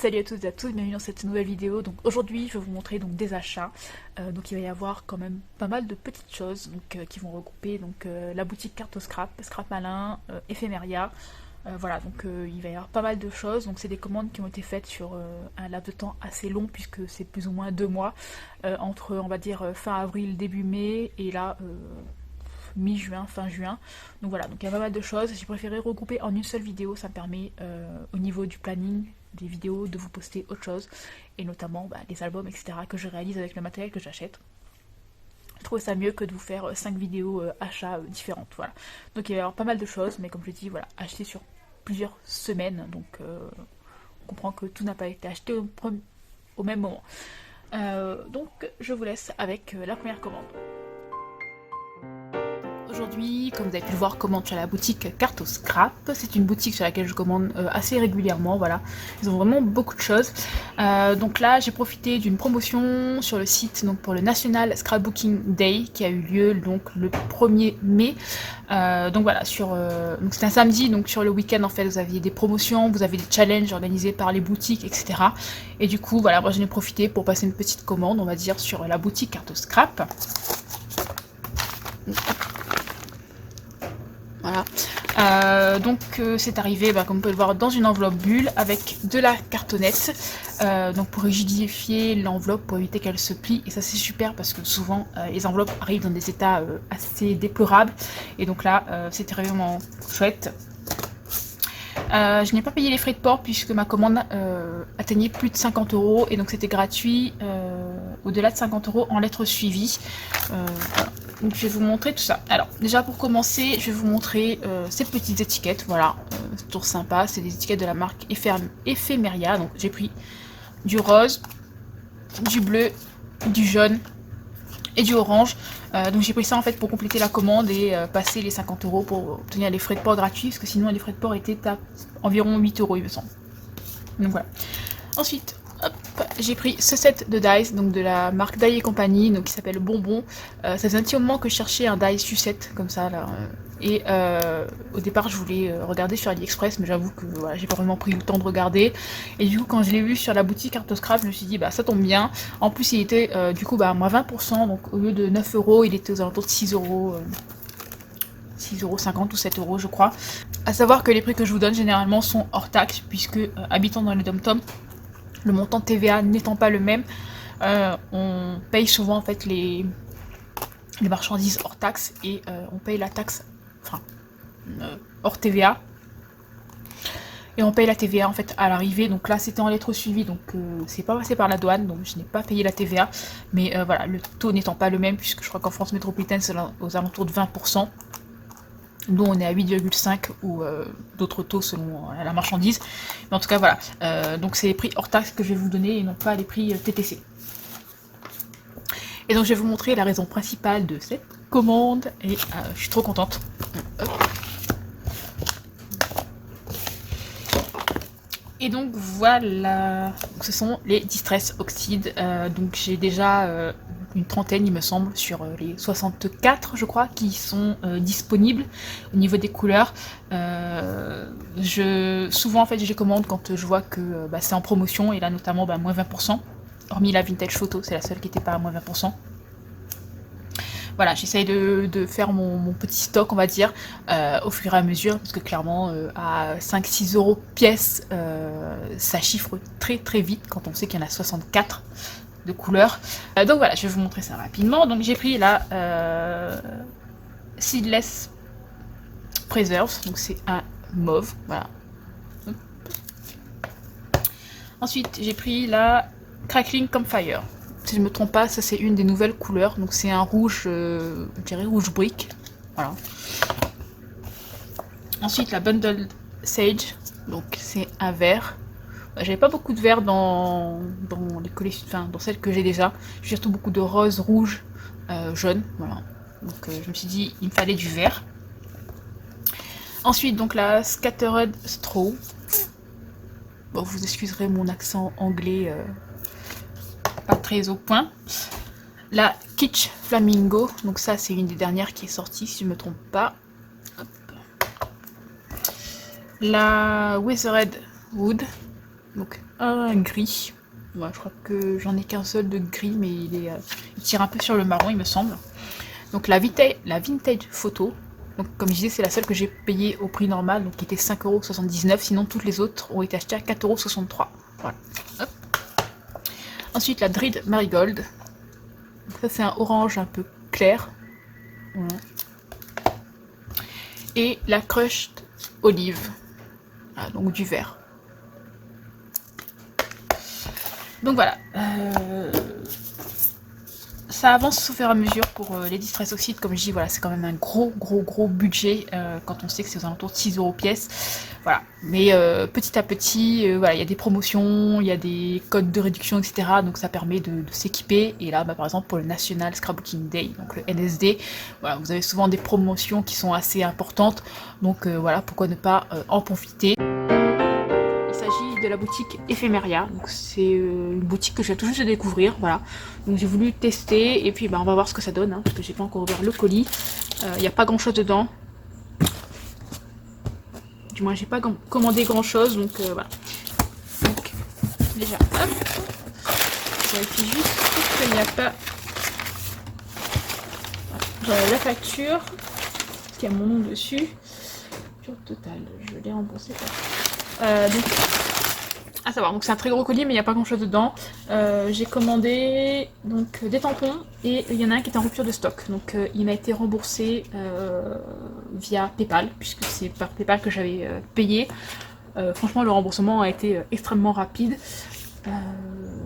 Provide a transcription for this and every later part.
Salut à toutes et à tous, bienvenue dans cette nouvelle vidéo. Donc aujourd'hui je vais vous montrer donc des achats. Donc il va y avoir quand même pas mal de petites choses qui vont regrouper la boutique Carte au Scrap, Scrap Malin, Ephemeria. Voilà, donc il va y avoir pas mal de choses. Donc c'est des commandes qui ont été faites sur un laps de temps assez long puisque c'est plus ou moins 2 mois entre on va dire fin avril, début mai et là mi-juin, fin juin. Donc voilà, donc il y a pas mal de choses. J'ai préféré regrouper en une seule vidéo, ça me permet au niveau du planning des vidéos de vous poster autre chose et notamment les albums etc que je réalise avec le matériel que j'achète. Je trouve ça mieux que de vous faire 5 vidéos achats différentes. Voilà, donc il va y avoir pas mal de choses, mais comme je dis, voilà, acheter sur plusieurs semaines, donc on comprend que tout n'a pas été acheté au même moment. Donc je vous laisse avec la première commande. Aujourd'hui, comme vous avez pu le voir, commande sur la boutique Carte au Scrap. C'est une boutique sur laquelle je commande assez régulièrement, voilà. Ils ont vraiment beaucoup de choses. Donc là, j'ai profité d'une promotion sur le site donc pour le National Scrapbooking Day qui a eu lieu donc le 1er mai. Donc voilà, donc c'est un samedi, donc sur le week-end en fait, vous aviez des promotions, vous avez des challenges organisés par les boutiques, etc. Et du coup, voilà, moi j'en ai profité pour passer une petite commande, on va dire, sur la boutique Carte au Scrap. Voilà. C'est arrivé, comme vous pouvez le voir, dans une enveloppe bulle avec de la cartonnette. Donc pour rigidifier l'enveloppe, pour éviter qu'elle se plie. Et ça c'est super parce que souvent les enveloppes arrivent dans des états assez déplorables. Et donc là, c'était vraiment chouette. Je n'ai pas payé les frais de port puisque ma commande atteignait plus de 50 € et donc c'était gratuit au-delà de 50 € en lettres suivies. Voilà. Donc je vais vous montrer tout ça. Alors déjà pour commencer, je vais vous montrer ces petites étiquettes. Voilà, c'est toujours sympa. C'est des étiquettes de la marque Ephemeria. Donc j'ai pris du rose, du bleu, du jaune et du orange. Donc j'ai pris ça en fait pour compléter la commande et passer les 50 € pour obtenir les frais de port gratuits parce que sinon les frais de port étaient à environ 8 € il me semble. Donc voilà. Ensuite, j'ai pris ce set de dice donc de la marque Die et compagnie, donc qui s'appelle Bonbon. Ça faisait un petit moment que je cherchais un die sucette comme ça là. Et au départ je voulais regarder sur AliExpress, mais j'avoue que voilà, j'ai pas vraiment pris le temps de regarder. Et du coup quand je l'ai vu sur la boutique Carte au Scrap, je me suis dit ça tombe bien. En plus il était du coup moins 20%, donc au lieu de 9 €, il était aux alentours de 6 €. 6,50 € ou 7 € je crois. A savoir que les prix que je vous donne généralement sont hors taxe, puisque habitant dans les dom-tom, le montant de TVA n'étant pas le même, on paye souvent en fait les marchandises hors taxe et on paye la taxe, hors TVA. Et on paye la TVA en fait à l'arrivée, donc là c'était en lettres suivies, donc c'est pas passé par la douane, donc je n'ai pas payé la TVA. Mais voilà, le taux n'étant pas le même, puisque je crois qu'en France métropolitaine c'est aux alentours de 20%. Nous on est à 8,5 ou d'autres taux selon la marchandise. Mais en tout cas voilà, donc c'est les prix hors taxe que je vais vous donner et non pas les prix TTC. Et donc je vais vous montrer la raison principale de cette commande et je suis trop contente. Et donc voilà, ce sont les Distress Oxide. Donc j'ai déjà une trentaine il me semble sur les 64 je crois qui sont disponibles au niveau des couleurs. Souvent en fait je commande quand je vois que c'est en promotion et là notamment moins 20%, hormis la vintage photo, c'est la seule qui n'était pas à moins 20%. Voilà, j'essaye de faire mon petit stock, on va dire, au fur et à mesure, parce que clairement, à 5-6 € pièce, ça chiffre très très vite quand on sait qu'il y en a 64 de couleurs. Donc voilà, je vais vous montrer ça rapidement. Donc j'ai pris la Seedless Preserves, donc c'est un mauve, voilà. Ensuite, j'ai pris la Crackling Campfire. Si je me trompe pas, ça c'est une des nouvelles couleurs, donc c'est un rouge, je dirais rouge brique, voilà. Ensuite la Bundled Sage, donc c'est un vert. J'avais pas beaucoup de vert dans les collections, dans celles que j'ai déjà. J'ai surtout beaucoup de rose, rouge, jaune, voilà. Donc je me suis dit il me fallait du vert. Ensuite donc la Scattered Straw. Bon, vous excuserez mon accent anglais. Pas très au point. La Kitsch Flamingo, donc ça c'est une des dernières qui est sortie si je me trompe pas. Hop. La Weathered Wood, donc un gris. Ouais, je crois que j'en ai qu'un seul de gris, mais il tire un peu sur le marron, il me semble. Donc la vintage photo. Donc comme je disais, c'est la seule que j'ai payée au prix normal, donc qui était 5,79 €. Sinon toutes les autres ont été achetées à 4,63 €. Voilà. Hop. Ensuite la Dread Marigold. Donc ça c'est un orange un peu clair. Voilà. Et la Crushed Olive. Voilà, donc du vert. Donc voilà. Ça avance au fur et à mesure pour les Distress Oxide, comme je dis, voilà, c'est quand même un gros budget quand on sait que c'est aux alentours de 6 € pièce. Voilà, mais petit à petit, voilà, il y a des promotions, il y a des codes de réduction, etc. Donc ça permet de s'équiper. Et là, bah, par exemple, pour le National Scrapbooking Day, donc le NSD, voilà, vous avez souvent des promotions qui sont assez importantes. Donc voilà, pourquoi ne pas en profiter. Il s'agit de la boutique Ephemeria, donc c'est une boutique que je viens tout juste de découvrir, voilà. Donc j'ai voulu tester et puis bah, on va voir ce que ça donne, hein, parce que j'ai pas encore ouvert le colis. Il n'y a pas grand chose dedans. Du moins j'ai pas commandé grand chose, donc voilà. Donc déjà, hop, je vérifie juste qu'il n'y a pas la facture, parce qu'il y a mon nom dessus. Facture totale, je l'ai remboursé. Donc, à savoir, donc c'est un très gros colis mais il n'y a pas grand chose dedans. J'ai commandé donc des tampons et il y en a un qui est en rupture de stock. Donc il m'a été remboursé via PayPal, puisque c'est par PayPal que j'avais payé. Franchement le remboursement a été extrêmement rapide.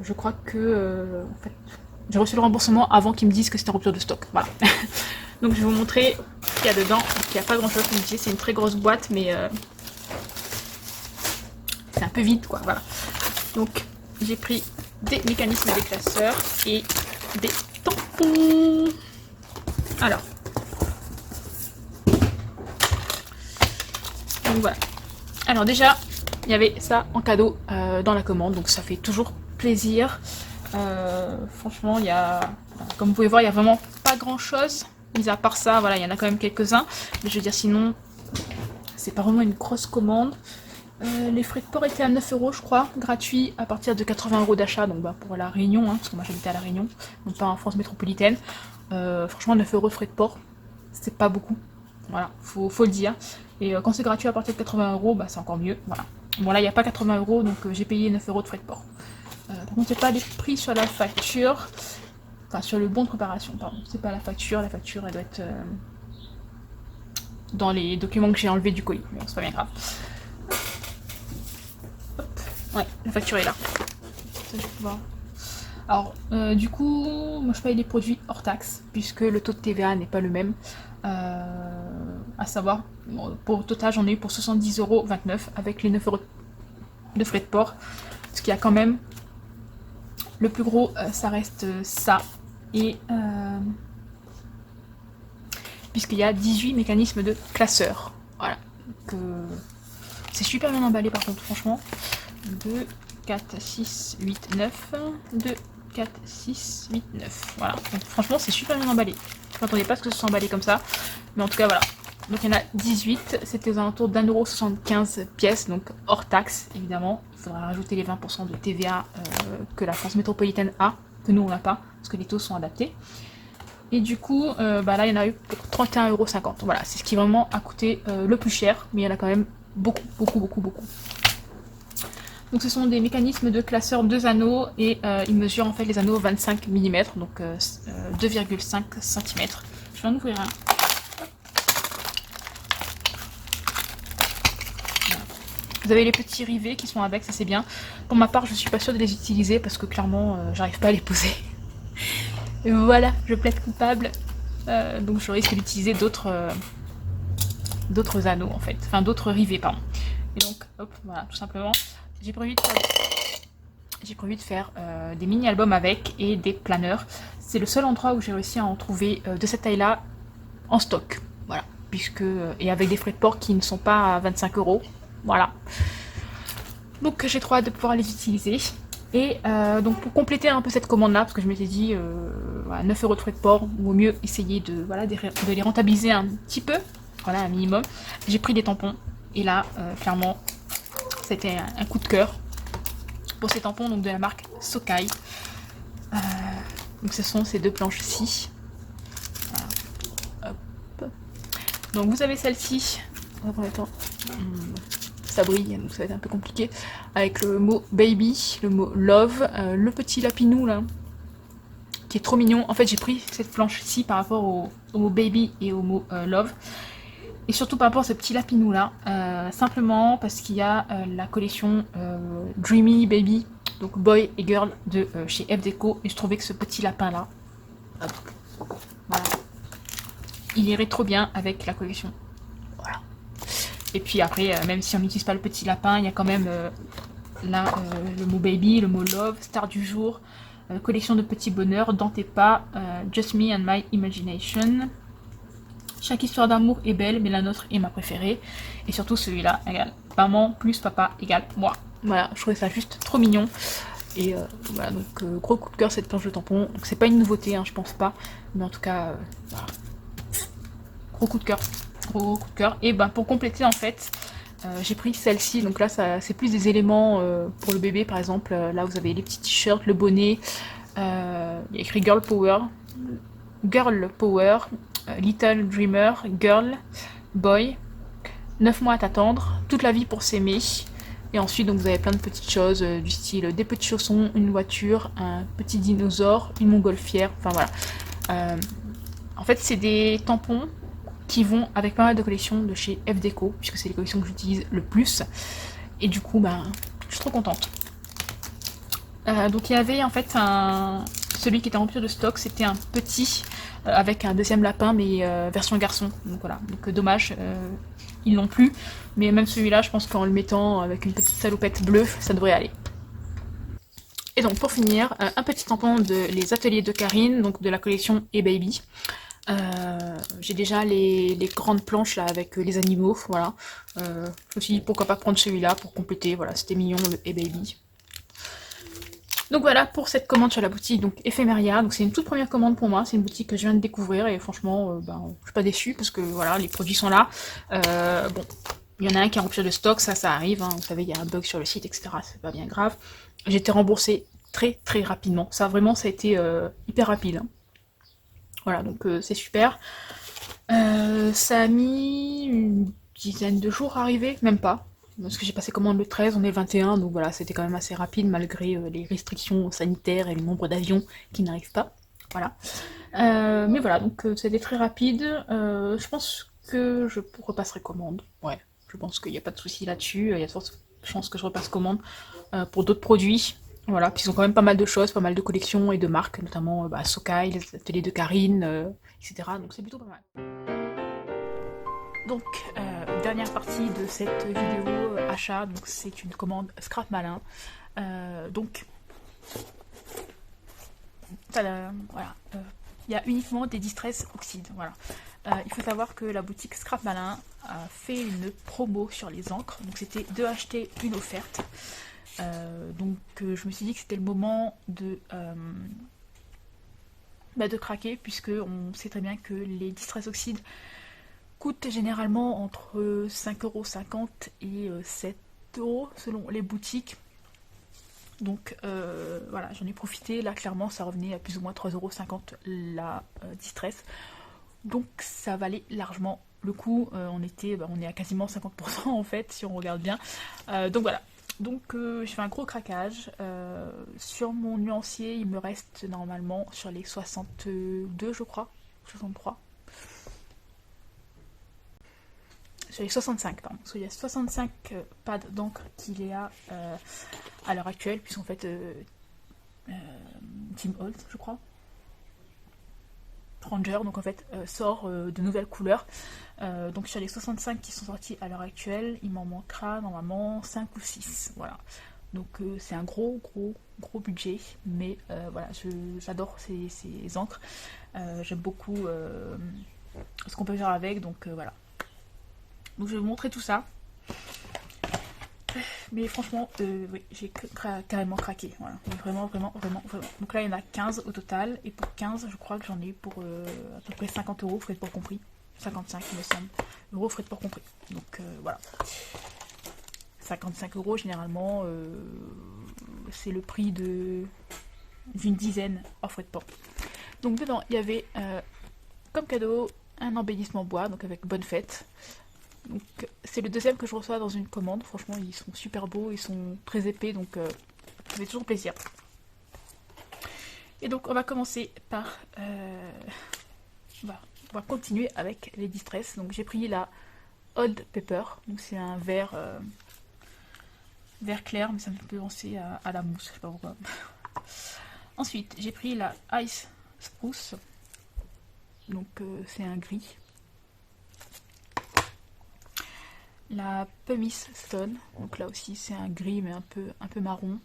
Je crois que en fait, j'ai reçu le remboursement avant qu'ils me disent que c'était en rupture de stock. Voilà. Donc je vais vous montrer ce qu'il y a dedans. Il n'y a pas grand chose, comme je disais, c'est une très grosse boîte mais c'est un peu vide quoi, voilà. Donc j'ai pris des mécanismes déclasseurs et des tampons. Alors, donc voilà. Alors déjà, il y avait ça en cadeau dans la commande, donc ça fait toujours plaisir. Franchement, il y a, comme vous pouvez voir, il y a vraiment pas grand chose. Mis à part ça, voilà, il y en a quand même quelques-uns. Mais je veux dire, sinon, c'est pas vraiment une grosse commande. Les frais de port étaient à 9 € je crois, gratuits à partir de 80 € d'achat, donc bah, pour la Réunion, hein, parce que moi j'habitais à la Réunion, donc pas en France métropolitaine. Franchement 9 € de frais de port, c'est pas beaucoup, voilà, faut le dire. Et quand c'est gratuit à partir de 80 €, bah, c'est encore mieux, voilà. Bon là il n'y a pas 80 €, donc j'ai payé 9 € de frais de port. Par contre c'est pas les prix sur la facture, enfin sur le bon de préparation, pardon, c'est pas la facture elle doit être dans les documents que j'ai enlevés du colis, mais bon, c'est pas bien grave. Ouais, la facture est là. Ça, je vais pouvoir. Alors, du coup, moi je paye les produits hors taxe, puisque le taux de TVA n'est pas le même. À savoir, bon, pour total, j'en ai eu pour 70,29 € avec les 9 € de frais de port. Ce qui a quand même. Le plus gros, ça reste ça. Et. Puisqu'il y a 18 mécanismes de classeurs. Voilà. Donc, c'est super bien emballé par contre, franchement. 2, 4, 6, 8, 9. 2, 4, 6, 8, 9. Voilà. Donc, franchement, c'est super bien emballé. Je ne m'attendais pas à ce que ce soit emballé comme ça. Mais en tout cas, voilà. Donc, il y en a 18. C'était aux alentours d'1,75 € pièce. Donc, hors taxe, évidemment. Il faudra rajouter les 20% de TVA que la France métropolitaine a. Que nous, on n'a pas. Parce que les taux sont adaptés. Et du coup, bah là, il y en a eu pour 31,50 €. Voilà. C'est ce qui vraiment a coûté le plus cher. Mais il y en a quand même beaucoup. Donc ce sont des mécanismes de classeur 2 anneaux et ils mesurent en fait les anneaux 25 mm, donc 2,5 cm. Je vais en ouvrir un. Voilà. Vous avez les petits rivets qui sont avec, ça c'est bien. Pour ma part, je suis pas sûre de les utiliser parce que clairement, j'arrive pas à les poser. Et voilà, je plaide coupable. Donc je risque d'utiliser d'autres anneaux en fait, enfin d'autres rivets, pardon. Et donc, hop, voilà, tout simplement. J'ai prévu de faire des mini-albums avec et des planeurs. C'est le seul endroit où j'ai réussi à en trouver de cette taille-là en stock. Voilà. Et avec des frais de port qui ne sont pas à 25 €. Voilà. Donc j'ai trop hâte de pouvoir les utiliser. Et donc pour compléter un peu cette commande-là, parce que je m'étais dit, voilà, 9 € de frais de port, vaut mieux essayer de les rentabiliser un petit peu. Voilà, un minimum. J'ai pris des tampons. Et là, clairement, c'était un coup de cœur. pour ces tampons donc de la marque Sokai. Donc ce sont ces deux planches-ci. Voilà. Hop. Donc vous avez celle-ci. Ça brille, donc ça va être un peu compliqué. Avec le mot baby, le mot love, le petit lapinou là, qui est trop mignon. En fait, j'ai pris cette planche-ci par rapport au mot baby et au mot love. Et surtout par rapport à ce petit lapinou là, simplement parce qu'il y a la collection Dreamy Baby, donc boy et girl de chez F Deco, et je trouvais que ce petit lapin là, voilà, il irait trop bien avec la collection. Voilà. Et puis après, même si on n'utilise pas le petit lapin, il y a quand même là le mot baby, le mot love, star du jour, collection de petits bonheurs, dans tes pas, Just Me and My Imagination. Chaque histoire d'amour est belle, mais la nôtre est ma préférée. Et surtout celui-là égale maman plus papa égale moi. Voilà, je trouvais ça juste trop mignon. Et voilà, donc gros coup de cœur cette planche de tampon. Donc c'est pas une nouveauté, hein, je pense pas. Mais en tout cas, voilà. Gros coup de cœur. Gros coup de cœur. Et ben pour compléter en fait, j'ai pris celle-ci. Donc là, c'est plus des éléments pour le bébé par exemple. Là vous avez les petits t-shirts, le bonnet. Il y a écrit Girl Power. Girl Power. Little Dreamer, Girl, Boy, 9 mois à t'attendre, toute la vie pour s'aimer. Et ensuite donc vous avez plein de petites choses du style des petits chaussons, une voiture, un petit dinosaure, une montgolfière, enfin voilà. En fait c'est des tampons qui vont avec pas mal de collections de chez F Deco, puisque c'est les collections que j'utilise le plus. Et du coup ben je suis trop contente. Donc il y avait en fait celui qui était en rupture de stock, c'était un petit avec un deuxième lapin mais version garçon, donc voilà, donc dommage, ils l'ont plus, mais même celui-là je pense qu'en le mettant avec une petite salopette bleue ça devrait aller. Et donc pour finir, un petit tampon de les ateliers de Karine, donc de la collection eBaby. J'ai déjà les grandes planches là avec les animaux, voilà. Je me suis dit pourquoi pas prendre celui-là pour compléter, voilà, c'était mignon le eBaby. Donc voilà pour cette commande sur la boutique donc Ephemeria. Donc c'est une toute première commande pour moi, c'est une boutique que je viens de découvrir et franchement je suis pas déçue parce que voilà, les produits sont là. Bon, il y en a un qui est en rupture de stock, ça arrive, hein, vous savez il y a un bug sur le site etc, c'est pas bien grave. J'ai été remboursée très rapidement, ça vraiment ça a été hyper rapide. Hein. Voilà donc c'est super. Ça a mis une dizaine de jours à arriver, même pas. Parce que j'ai passé commande le 13, on est le 21, donc voilà, c'était quand même assez rapide malgré les restrictions sanitaires et le nombre d'avions qui n'arrivent pas. Voilà. Mais voilà, donc c'était très rapide. Je pense que je repasserai commande. Ouais, je pense qu'il n'y a pas de souci là-dessus. Il y a de fortes chances que je repasse commande pour d'autres produits. Voilà, puis ils ont quand même pas mal de choses, pas mal de collections et de marques, notamment Sokai, les ateliers de Karine, etc. Donc c'est plutôt pas mal. Donc, dernière partie de cette vidéo achat, donc c'est une commande Scrap Malin. Donc, voilà, il y a uniquement des Distress Oxyde, voilà. Il faut savoir que la boutique Scrap Malin a fait une promo sur les encres, donc c'était 2 achetés, 1 offerte. Donc je me suis dit que c'était le moment de craquer, puisque on sait très bien que les Distress Oxyde coûte généralement entre 5,50€ et 7€ selon les boutiques. Donc voilà, j'en ai profité. Là, clairement, ça revenait à plus ou moins 3,50€ la Distress. Donc ça valait largement le coup. On est à quasiment 50% en fait, si on regarde bien. Donc voilà. Donc j'ai fait un gros craquage. Sur mon nuancier, il me reste normalement sur les 62, je crois. 63. Sur les 65, pardon. Parce qu'il y a 65 pads d'encre qu'il y a à l'heure actuelle, puisqu'en fait, Tim Holtz, je crois, Ranger, donc en fait, sort de nouvelles couleurs. Donc sur les 65 qui sont sortis à l'heure actuelle, il m'en manquera normalement 5 ou 6. Voilà. Donc c'est un gros budget, mais voilà, j'adore ces encres. J'aime beaucoup ce qu'on peut faire avec, donc voilà. Donc je vais vous montrer tout ça. Mais franchement, oui, j'ai carrément craqué. Voilà. Vraiment. Donc là, il y en a 15 au total. Et pour 15, je crois que j'en ai pour à peu près 50€, frais de port compris. 55, il me semble. Euros, frais de port compris. Donc voilà. 55 € généralement, c'est le prix d'une dizaine hors frais de port. Donc dedans il y avait comme cadeau un embellissement bois, donc avec bonne fête. Donc c'est le deuxième que je reçois dans une commande, franchement ils sont super beaux, ils sont très épais, donc ça fait toujours plaisir. Et donc on va commencer par... on va continuer avec les distress. Donc j'ai pris la Old Pepper, donc c'est un vert clair, mais ça me fait penser à la mousse, je sais pas pourquoi. Ensuite j'ai pris la Ice Spruce, donc c'est un gris. La Pumice Stone, donc là aussi c'est un gris mais un peu marron.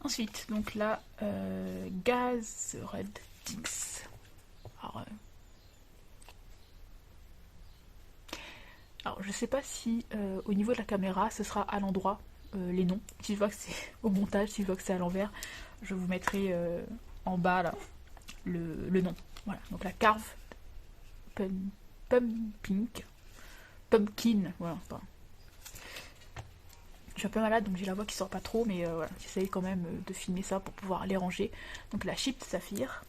Ensuite, donc la Gaz Red Tix. Alors, je sais pas si au niveau de la caméra ce sera à l'endroit les noms. Si je vois que c'est au montage, si je vois que c'est à l'envers, je vous mettrai en bas là le nom. Voilà, donc la Carve Pumpkin, voilà. Je suis un peu malade donc j'ai la voix qui sort pas trop, mais voilà, j'essaye quand même de filmer ça pour pouvoir les ranger. Donc la Chipped Saphir,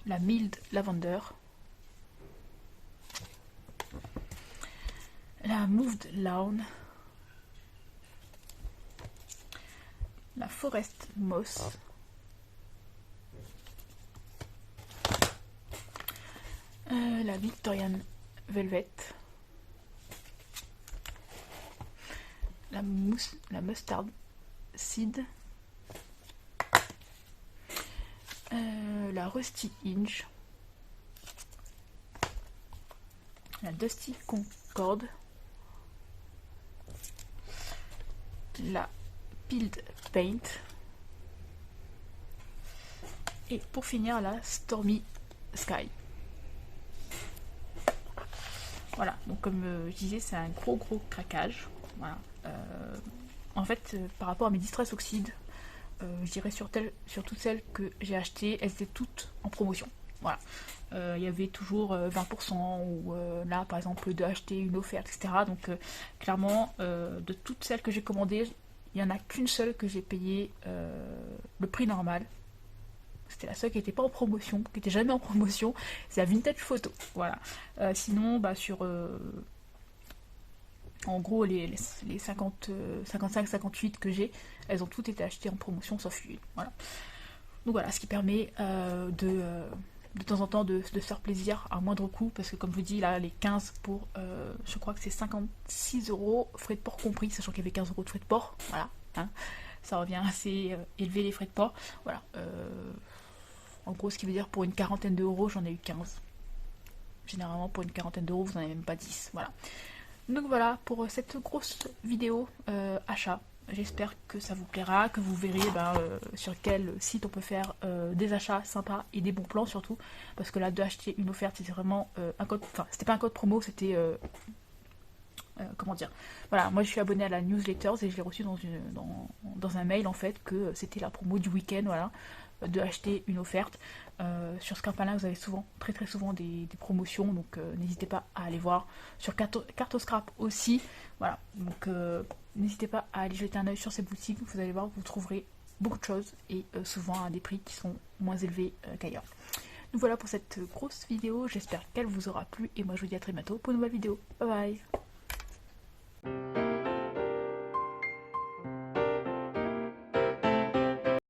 la Mild Lavender, la Moved Lawn, la Forest Moss, la Victorian Velvet, la Mustard Seed, la Rusty Hinge, la Dusty Concord, la Peeled Paint, et pour finir la Stormy Sky. Voilà, donc comme je disais, c'est un gros craquage. Voilà. En fait, par rapport à mes Distress Oxide, je dirais sur toutes celles que j'ai achetées, elles étaient toutes en promotion. Voilà. Il y avait toujours 20% ou là par exemple de acheter une offerte, etc. Donc clairement, de toutes celles que j'ai commandées, il n'y en a qu'une seule que j'ai payé le prix normal. C'était la seule qui n'était pas en promotion, qui n'était jamais en promotion. C'est la Vintage Photo. Voilà. Sinon, sur... en gros, les 55-58 que j'ai, elles ont toutes été achetées en promotion, sauf une. Voilà. Donc voilà, ce qui permet de temps en temps de se faire plaisir à moindre coût, parce que comme je vous dis, là, les 15 pour, je crois que c'est 56 €, frais de port compris, sachant qu'il y avait 15 € de frais de port. Voilà. Hein. Ça revient assez élevé les frais de port. Voilà. En gros, ce qui veut dire pour une quarantaine d'euros, j'en ai eu 15. Généralement, pour une quarantaine d'euros, vous n'en avez même pas 10. Voilà. Donc voilà pour cette grosse vidéo achat. J'espère que ça vous plaira, que vous verrez sur quel site on peut faire des achats sympas et des bons plans surtout. Parce que là, d'acheter une offerte, c'était vraiment un code... Enfin, c'était pas un code promo, c'était... comment dire, voilà, moi je suis abonnée à la newsletter et je l'ai reçu dans un mail en fait que c'était la promo du week-end, voilà, de acheter une offerte. Sur Scrapalin vous avez très souvent des promotions, donc n'hésitez pas à aller voir. Sur Cartoscrap aussi, voilà, donc n'hésitez pas à aller jeter un oeil sur ces boutiques, vous allez voir, vous trouverez beaucoup de choses et souvent à des prix qui sont moins élevés qu'ailleurs. Donc voilà pour cette grosse vidéo, j'espère qu'elle vous aura plu et moi je vous dis à très bientôt pour une nouvelle vidéo. Bye bye.